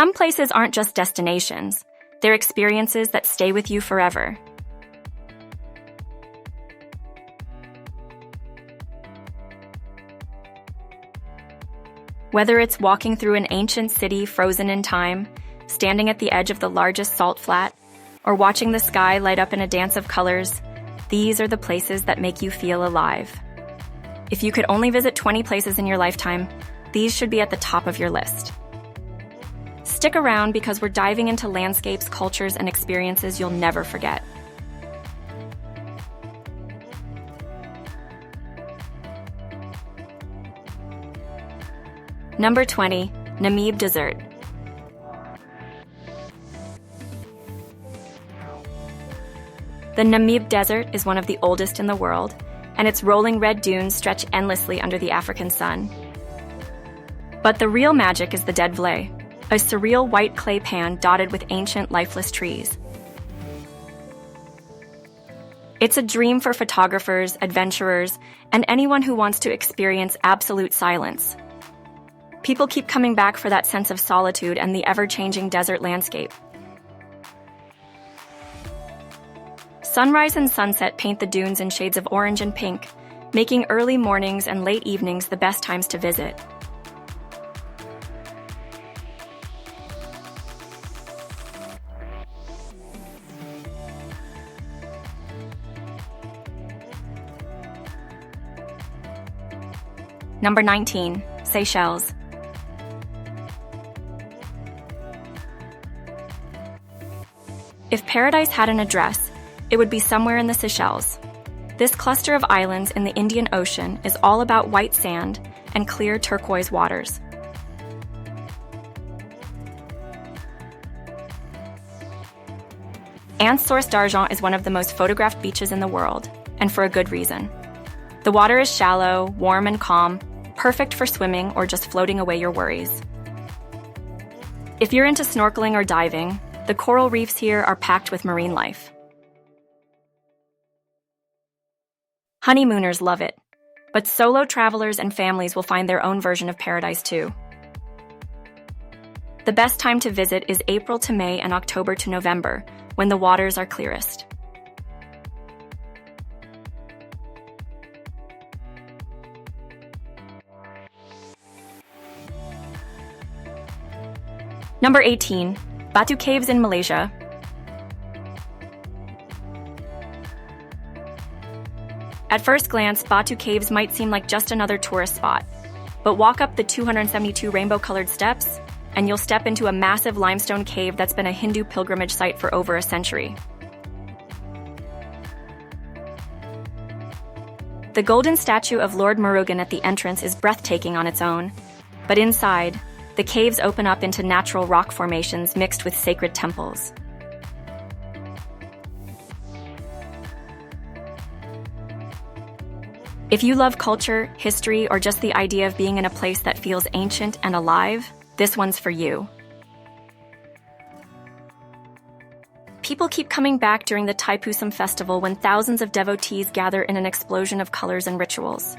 Some places aren't just destinations, they're experiences that stay with you forever. Whether it's walking through an ancient city frozen in time, standing at the edge of the largest salt flat, or watching the sky light up in a dance of colors, these are the places that make you feel alive. If you could only visit 20 places in your lifetime, these should be at the top of your list. Stick around because we're diving into landscapes, cultures, and experiences you'll never forget. Number 20, Namib Desert. The Namib Desert is one of the oldest in the world, and its rolling red dunes stretch endlessly under the African sun. But the real magic is the Dead Valley, a surreal white clay pan dotted with ancient lifeless trees. It's a dream for photographers, adventurers, and anyone who wants to experience absolute silence. People keep coming back for that sense of solitude and the ever-changing desert landscape. Sunrise and sunset paint the dunes in shades of orange and pink, making early mornings and late evenings the best times to visit. Number 19, Seychelles. If paradise had an address, it would be somewhere in the Seychelles. This cluster of islands in the Indian Ocean is all about white sand and clear turquoise waters. Anse-Source d'Argent is one of the most photographed beaches in the world, and for a good reason. The water is shallow, warm and calm, perfect for swimming or just floating away your worries. If you're into snorkeling or diving, the coral reefs here are packed with marine life. Honeymooners love it, but solo travelers and families will find their own version of paradise too. The best time to visit is April to May and October to November, when the waters are clearest. Number 18, Batu Caves in Malaysia. At first glance, Batu Caves might seem like just another tourist spot, but walk up the 272 rainbow-colored steps, and you'll step into a massive limestone cave that's been a Hindu pilgrimage site for over a century. The golden statue of Lord Murugan at the entrance is breathtaking on its own, but inside, the caves open up into natural rock formations mixed with sacred temples. If you love culture, history, or just the idea of being in a place that feels ancient and alive, this one's for you. People keep coming back during the Thaipusam festival when thousands of devotees gather in an explosion of colors and rituals.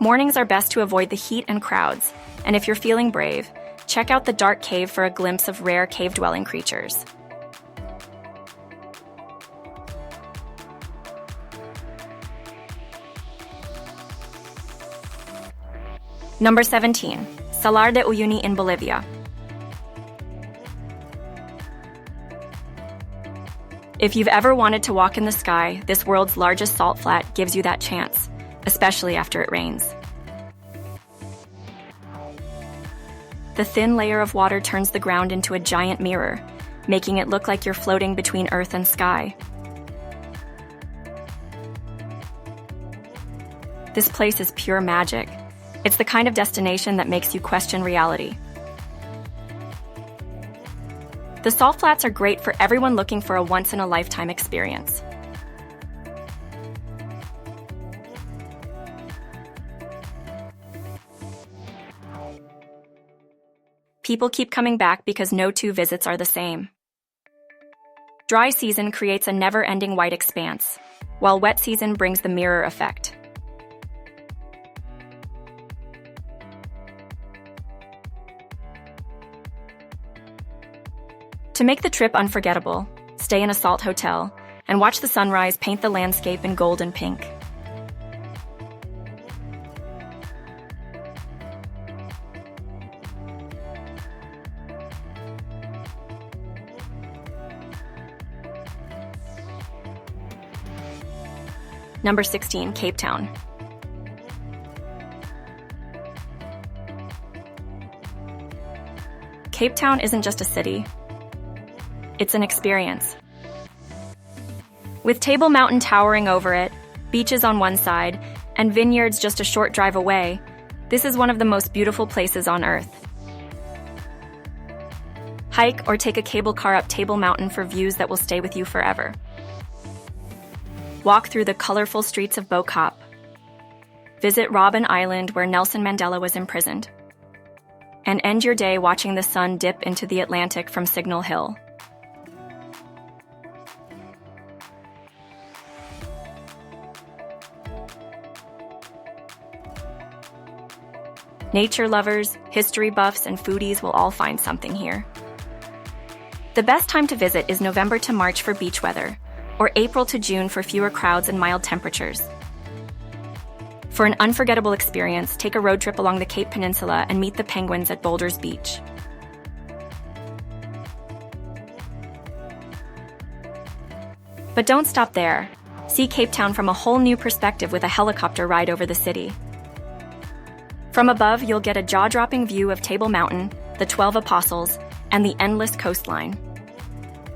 Mornings are best to avoid the heat and crowds, and if you're feeling brave, check out the dark cave for a glimpse of rare cave-dwelling creatures. Number 17, Salar de Uyuni in Bolivia. If you've ever wanted to walk in the sky, this world's largest salt flat gives you that chance, especially after it rains. The thin layer of water turns the ground into a giant mirror, making it look like you're floating between earth and sky. This place is pure magic. It's the kind of destination that makes you question reality. The salt flats are great for everyone looking for a once-in-a-lifetime experience. People keep coming back because no two visits are the same. Dry season creates a never-ending white expanse, while wet season brings the mirror effect. To make the trip unforgettable, stay in a salt hotel and watch the sunrise paint the landscape in gold and pink. Number 16, Cape Town. Cape Town isn't just a city. It's an experience. With Table Mountain towering over it, beaches on one side, and vineyards just a short drive away, this is one of the most beautiful places on Earth. Hike or take a cable car up Table Mountain for views that will stay with you forever. Walk through the colorful streets of Bo-Kaap. Visit Robben Island where Nelson Mandela was imprisoned. And end your day watching the sun dip into the Atlantic from Signal Hill. Nature lovers, history buffs, and foodies will all find something here. The best time to visit is November to March for beach weather, or April to June for fewer crowds and mild temperatures. For an unforgettable experience, take a road trip along the Cape Peninsula and meet the penguins at Boulders Beach. But don't stop there. See Cape Town from a whole new perspective with a helicopter ride over the city. From above, you'll get a jaw-dropping view of Table Mountain, the 12 Apostles, and the endless coastline.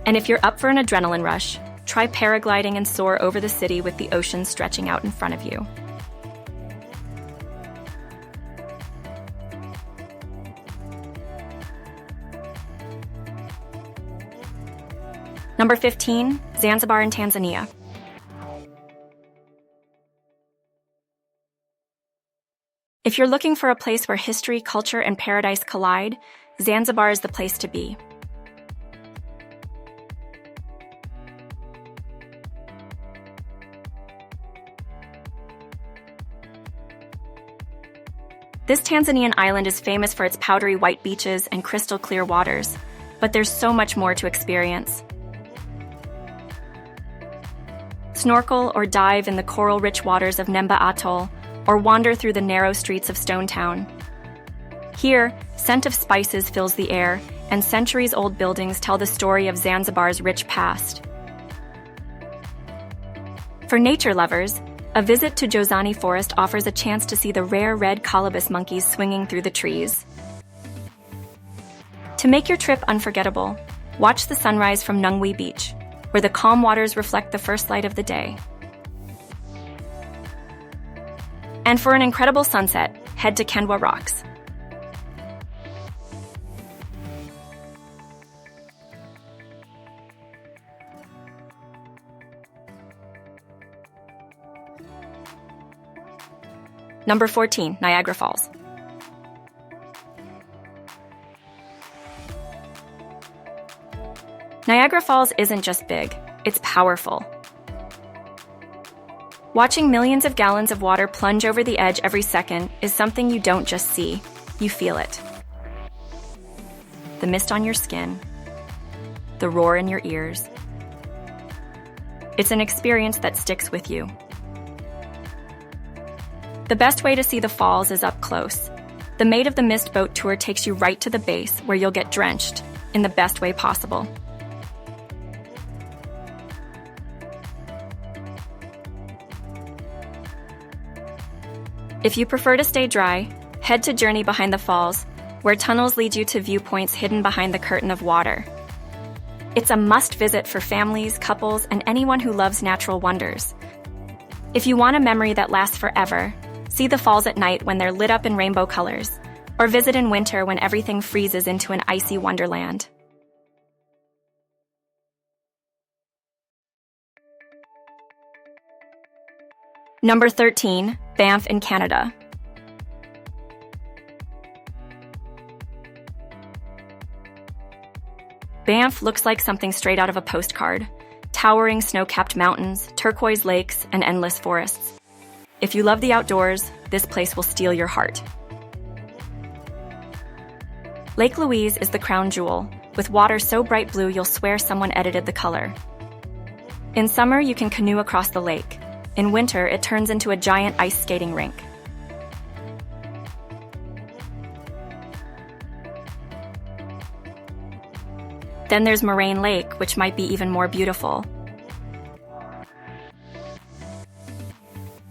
And if you're up for an adrenaline rush, try paragliding and soar over the city with the ocean stretching out in front of you. Number 15, Zanzibar in Tanzania. If you're looking for a place where history, culture, and paradise collide, Zanzibar is the place to be. This Tanzanian island is famous for its powdery white beaches and crystal clear waters, but there's so much more to experience. Snorkel or dive in the coral-rich waters of Nemba Atoll, or wander through the narrow streets of Stone Town. Here, scent of spices fills the air, and centuries-old buildings tell the story of Zanzibar's rich past. For nature lovers, a visit to Jozani Forest offers a chance to see the rare red colobus monkeys swinging through the trees. To make your trip unforgettable, watch the sunrise from Nungwi Beach, where the calm waters reflect the first light of the day. And for an incredible sunset, head to Kendwa Rocks. Number 14, Niagara Falls. Niagara Falls isn't just big, it's powerful. Watching millions of gallons of water plunge over the edge every second is something you don't just see, you feel it. The mist on your skin, the roar in your ears. It's an experience that sticks with you. The best way to see the falls is up close. The Maid of the Mist boat tour takes you right to the base, where you'll get drenched in the best way possible. If you prefer to stay dry, head to Journey Behind the Falls, where tunnels lead you to viewpoints hidden behind the curtain of water. It's a must-visit for families, couples, and anyone who loves natural wonders. If you want a memory that lasts forever, see the falls at night when they're lit up in rainbow colors, or visit in winter when everything freezes into an icy wonderland. Number 13, Banff in Canada. Banff looks like something straight out of a postcard. Towering snow-capped mountains, turquoise lakes, and endless forests. If you love the outdoors, this place will steal your heart. Lake Louise is the crown jewel, with water so bright blue you'll swear someone edited the color. In summer, you can canoe across the lake. In winter, it turns into a giant ice skating rink. Then there's Moraine Lake, which might be even more beautiful.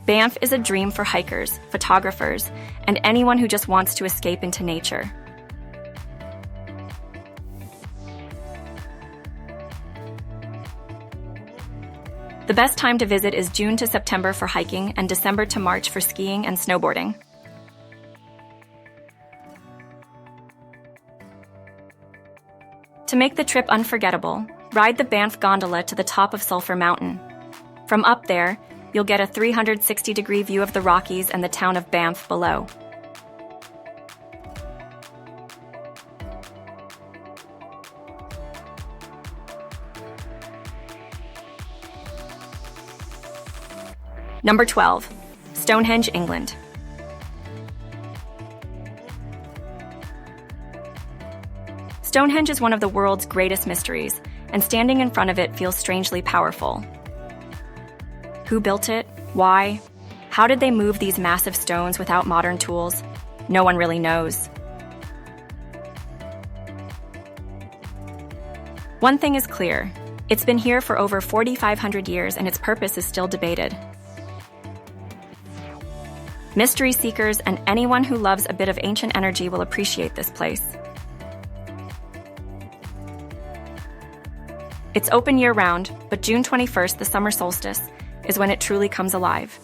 Banff is a dream for hikers, photographers, and anyone who just wants to escape into nature. The best time to visit is June to September for hiking and December to March for skiing and snowboarding. To make the trip unforgettable, ride the Banff gondola to the top of Sulphur Mountain. From up there, you'll get a 360-degree view of the Rockies and the town of Banff below. Number 12. Stonehenge, England. Stonehenge is one of the world's greatest mysteries, and standing in front of it feels strangely powerful. Who built it? Why? How did they move these massive stones without modern tools? No one really knows. One thing is clear. It's been here for over 4,500 years and its purpose is still debated. Mystery seekers and anyone who loves a bit of ancient energy will appreciate this place. It's open year-round, but June 21st, the summer solstice, is when it truly comes alive.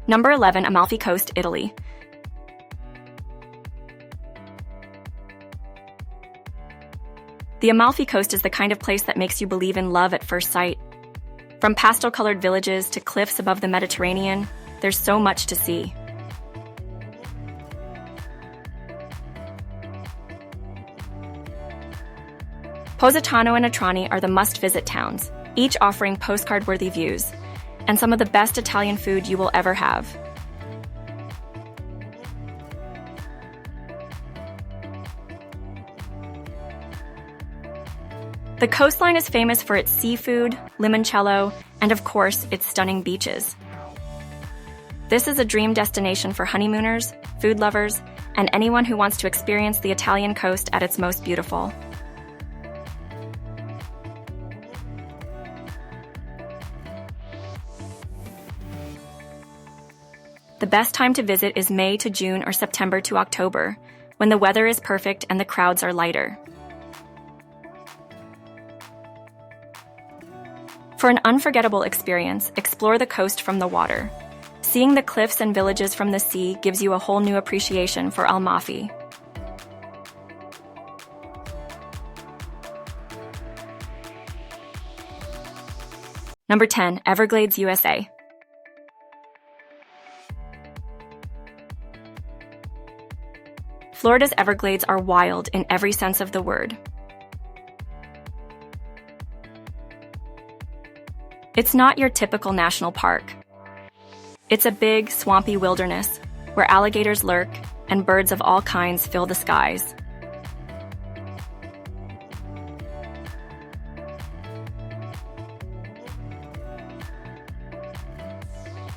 Number 11, Amalfi Coast, Italy. The Amalfi Coast is the kind of place that makes you believe in love at first sight. From pastel-colored villages to cliffs above the Mediterranean, there's so much to see. Positano and Atrani are the must-visit towns, each offering postcard-worthy views, and some of the best Italian food you will ever have. The coastline is famous for its seafood, limoncello, and of course, its stunning beaches. This is a dream destination for honeymooners, food lovers, and anyone who wants to experience the Italian coast at its most beautiful. The best time to visit is May to June or September to October, when the weather is perfect and the crowds are lighter. For an unforgettable experience, explore the coast from the water. Seeing the cliffs and villages from the sea gives you a whole new appreciation for Amalfi. Number 10, Everglades, USA. Florida's Everglades are wild in every sense of the word. It's not your typical national park. It's a big, swampy wilderness where alligators lurk and birds of all kinds fill the skies.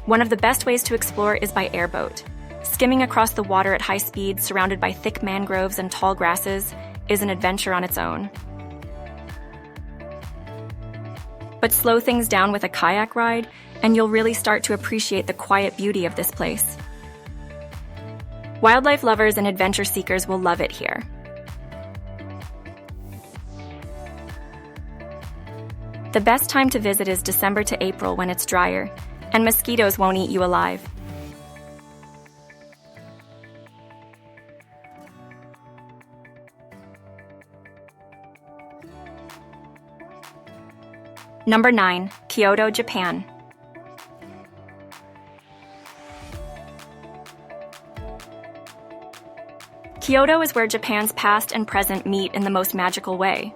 One of the best ways to explore is by airboat. Skimming across the water at high speed, surrounded by thick mangroves and tall grasses, is an adventure on its own. But slow things down with a kayak ride, and you'll really start to appreciate the quiet beauty of this place. Wildlife lovers and adventure seekers will love it here. The best time to visit is December to April when it's drier, and mosquitoes won't eat you alive. Number 9, Kyoto, Japan. Kyoto is where Japan's past and present meet in the most magical way.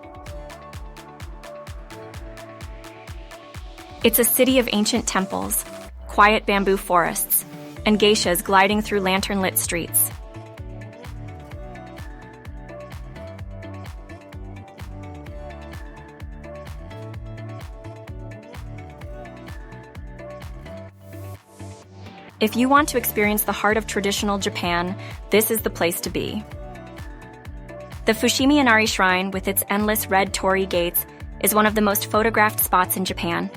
It's a city of ancient temples, quiet bamboo forests, and geishas gliding through lantern-lit streets. If you want to experience the heart of traditional Japan, this is the place to be. The Fushimi Inari Shrine, with its endless red torii gates, is one of the most photographed spots in Japan.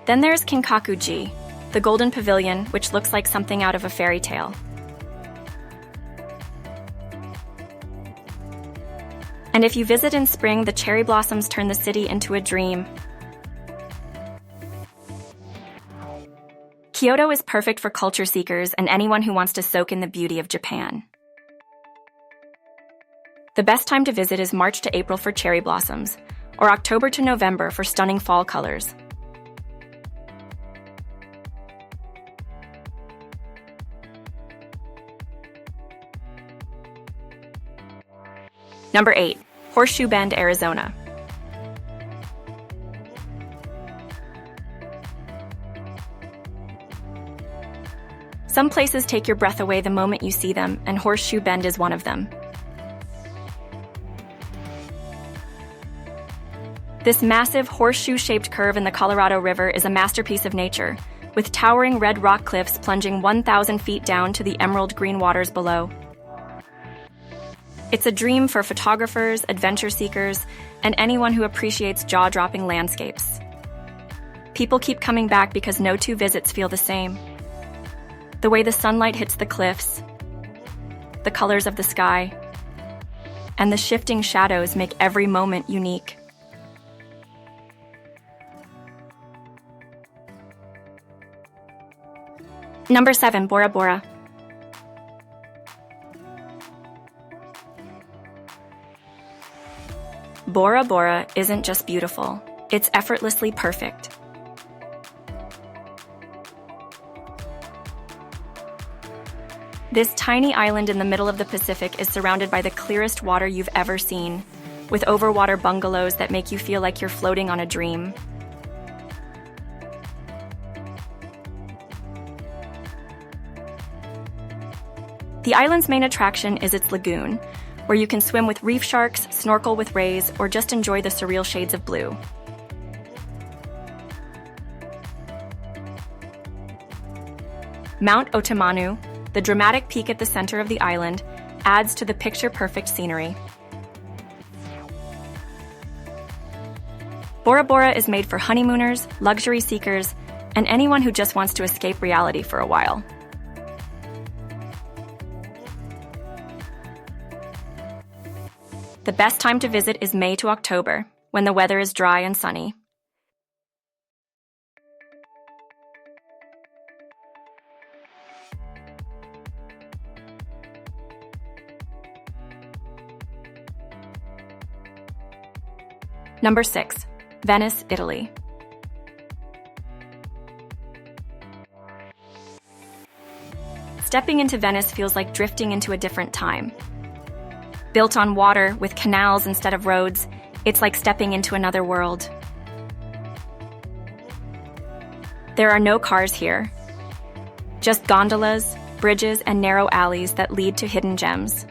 Then there's Kinkaku-ji, the Golden Pavilion, which looks like something out of a fairy tale. And if you visit in spring, the cherry blossoms turn the city into a dream. Kyoto is perfect for culture seekers and anyone who wants to soak in the beauty of Japan. The best time to visit is March to April for cherry blossoms, or October to November for stunning fall colors. Number 8. Horseshoe Bend, Arizona. Some places take your breath away the moment you see them, and Horseshoe Bend is one of them. This massive horseshoe-shaped curve in the Colorado River is a masterpiece of nature, with towering red rock cliffs plunging 1,000 feet down to the emerald green waters below. It's a dream for photographers, adventure seekers, and anyone who appreciates jaw-dropping landscapes. People keep coming back because no two visits feel the same. The way the sunlight hits the cliffs, the colors of the sky, and the shifting shadows make every moment unique. Number 7. Bora Bora. Bora Bora isn't just beautiful, it's effortlessly perfect. This tiny island in the middle of the Pacific is surrounded by the clearest water you've ever seen, with overwater bungalows that make you feel like you're floating on a dream. The island's main attraction is its lagoon, where you can swim with reef sharks, snorkel with rays, or just enjoy the surreal shades of blue. Mount Otomanu, the dramatic peak at the center of the island, adds to the picture-perfect scenery. Bora Bora is made for honeymooners, luxury seekers, and anyone who just wants to escape reality for a while. The best time to visit is May to October, when the weather is dry and sunny. Number 6. Venice, Italy. Stepping into Venice feels like drifting into a different time. Built on water, with canals instead of roads, it's like stepping into another world. There are no cars here. Just gondolas, bridges, and narrow alleys that lead to hidden gems.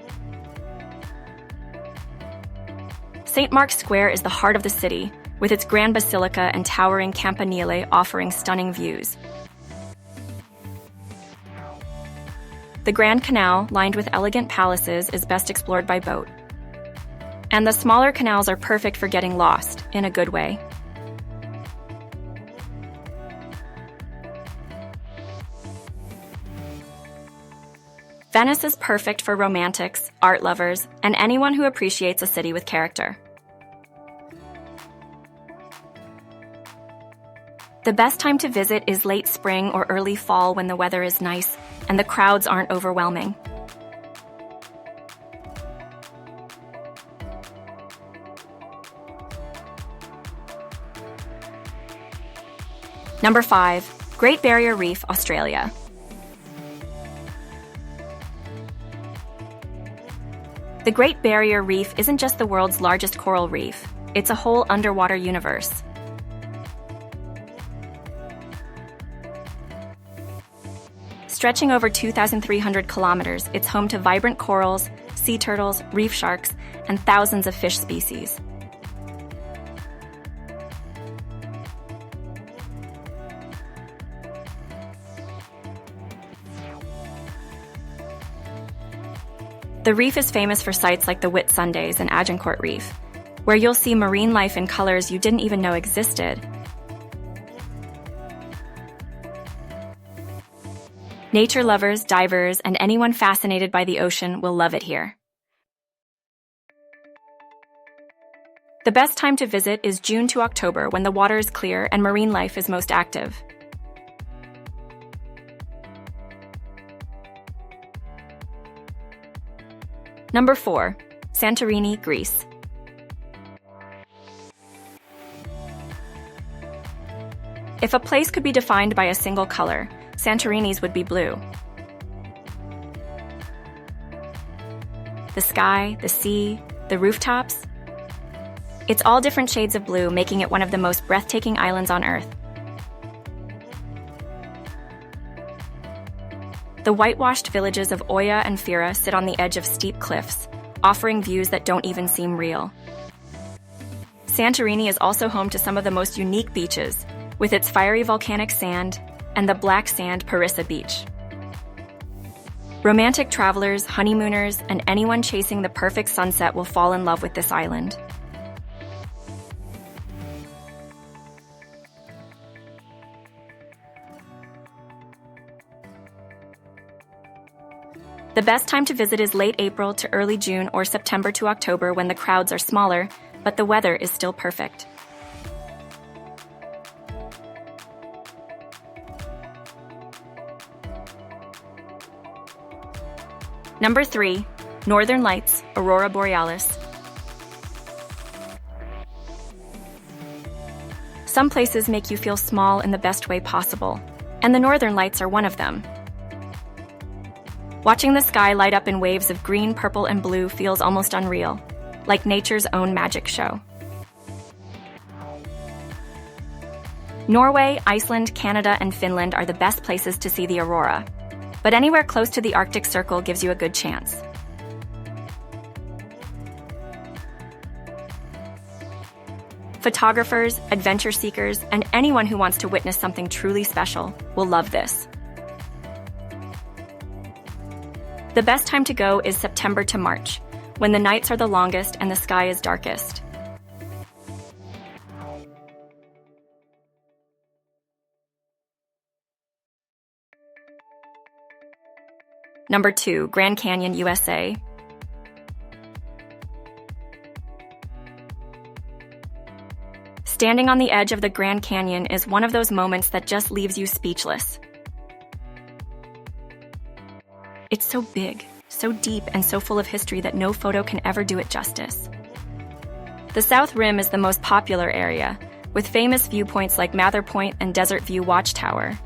St. Mark's Square is the heart of the city, with its grand basilica and towering campanile offering stunning views. The Grand Canal, lined with elegant palaces, is best explored by boat. And the smaller canals are perfect for getting lost, in a good way. Venice is perfect for romantics, art lovers, and anyone who appreciates a city with character. The best time to visit is late spring or early fall when the weather is nice and the crowds aren't overwhelming. Number 5. Great Barrier Reef, Australia. The Great Barrier Reef isn't just the world's largest coral reef. It's a whole underwater universe. Stretching over 2,300 kilometers, it's home to vibrant corals, sea turtles, reef sharks, and thousands of fish species. The reef is famous for sites like the Whitsundays and Agincourt Reef, where you'll see marine life in colors you didn't even know existed. Nature lovers, divers, and anyone fascinated by the ocean will love it here. The best time to visit is June to October, when the water is clear and marine life is most active. Number 4. Santorini, Greece. If a place could be defined by a single color, Santorini's would be blue. The sky, the sea, the rooftops. It's all different shades of blue, making it one of the most breathtaking islands on Earth. The whitewashed villages of Oia and Fira sit on the edge of steep cliffs, offering views that don't even seem real. Santorini is also home to some of the most unique beaches, with its fiery volcanic sand and the black sand Parissa Beach. Romantic travelers, honeymooners, and anyone chasing the perfect sunset will fall in love with this island. The best time to visit is late April to early June or September to October, when the crowds are smaller, but the weather is still perfect. Number 3. Northern Lights, Aurora Borealis. Some places make you feel small in the best way possible, and the Northern Lights are one of them. Watching the sky light up in waves of green, purple, and blue feels almost unreal, like nature's own magic show. Norway, Iceland, Canada, and Finland are the best places to see the aurora, but anywhere close to the Arctic Circle gives you a good chance. Photographers, adventure seekers, and anyone who wants to witness something truly special will love this. The best time to go is September to March, when the nights are the longest and the sky is darkest. Number 2. Grand Canyon, USA. Standing on the edge of the Grand Canyon is one of those moments that just leaves you speechless. It's so big, so deep, and so full of history that no photo can ever do it justice. The South Rim is the most popular area, with famous viewpoints like Mather Point and Desert View Watchtower.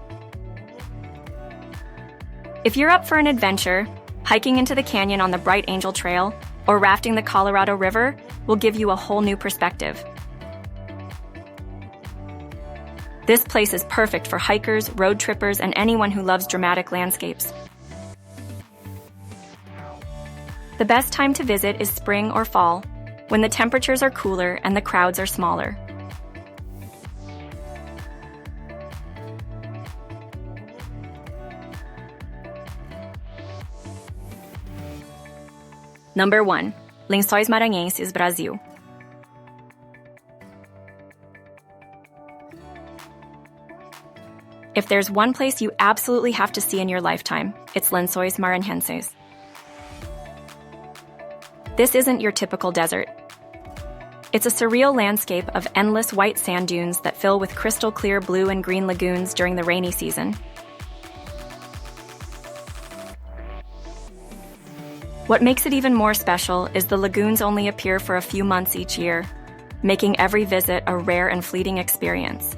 If you're up for an adventure, hiking into the canyon on the Bright Angel Trail or rafting the Colorado River will give you a whole new perspective. This place is perfect for hikers, road trippers, and anyone who loves dramatic landscapes. The best time to visit is spring or fall, when the temperatures are cooler and the crowds are smaller. Number 1. Lençóis Maranhenses, Brasil. If there's one place you absolutely have to see in your lifetime, it's Lençóis Maranhenses. This isn't your typical desert. It's a surreal landscape of endless white sand dunes that fill with crystal clear blue and green lagoons during the rainy season. What makes it even more special is the lagoons only appear for a few months each year, making every visit a rare and fleeting experience.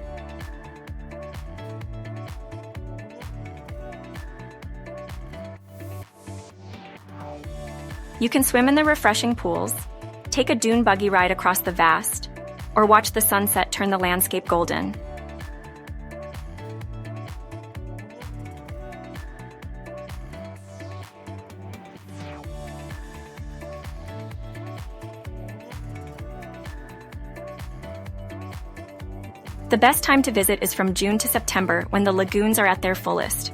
You can swim in the refreshing pools, take a dune buggy ride across the vast, or watch the sunset turn the landscape golden. The best time to visit is from June to September, when the lagoons are at their fullest.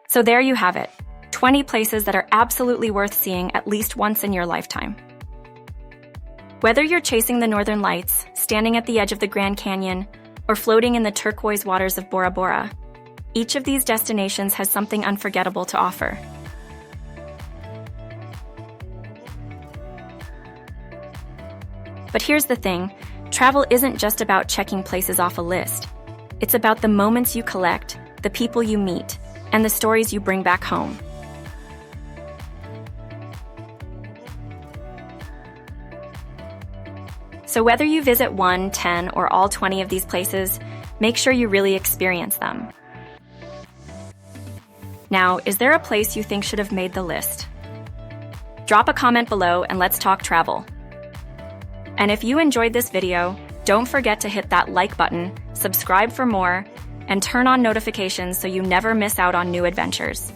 So there you have it, 20 places that are absolutely worth seeing at least once in your lifetime. Whether you're chasing the northern lights, standing at the edge of the Grand Canyon, or floating in the turquoise waters of Bora Bora, each of these destinations has something unforgettable to offer. But here's the thing, travel isn't just about checking places off a list. It's about the moments you collect, the people you meet, and the stories you bring back home. So whether you visit 1, 10, or all 20 of these places, make sure you really experience them. Now, is there a place you think should have made the list? Drop a comment below and let's talk travel. And if you enjoyed this video, don't forget to hit that like button, subscribe for more, and turn on notifications so you never miss out on new adventures.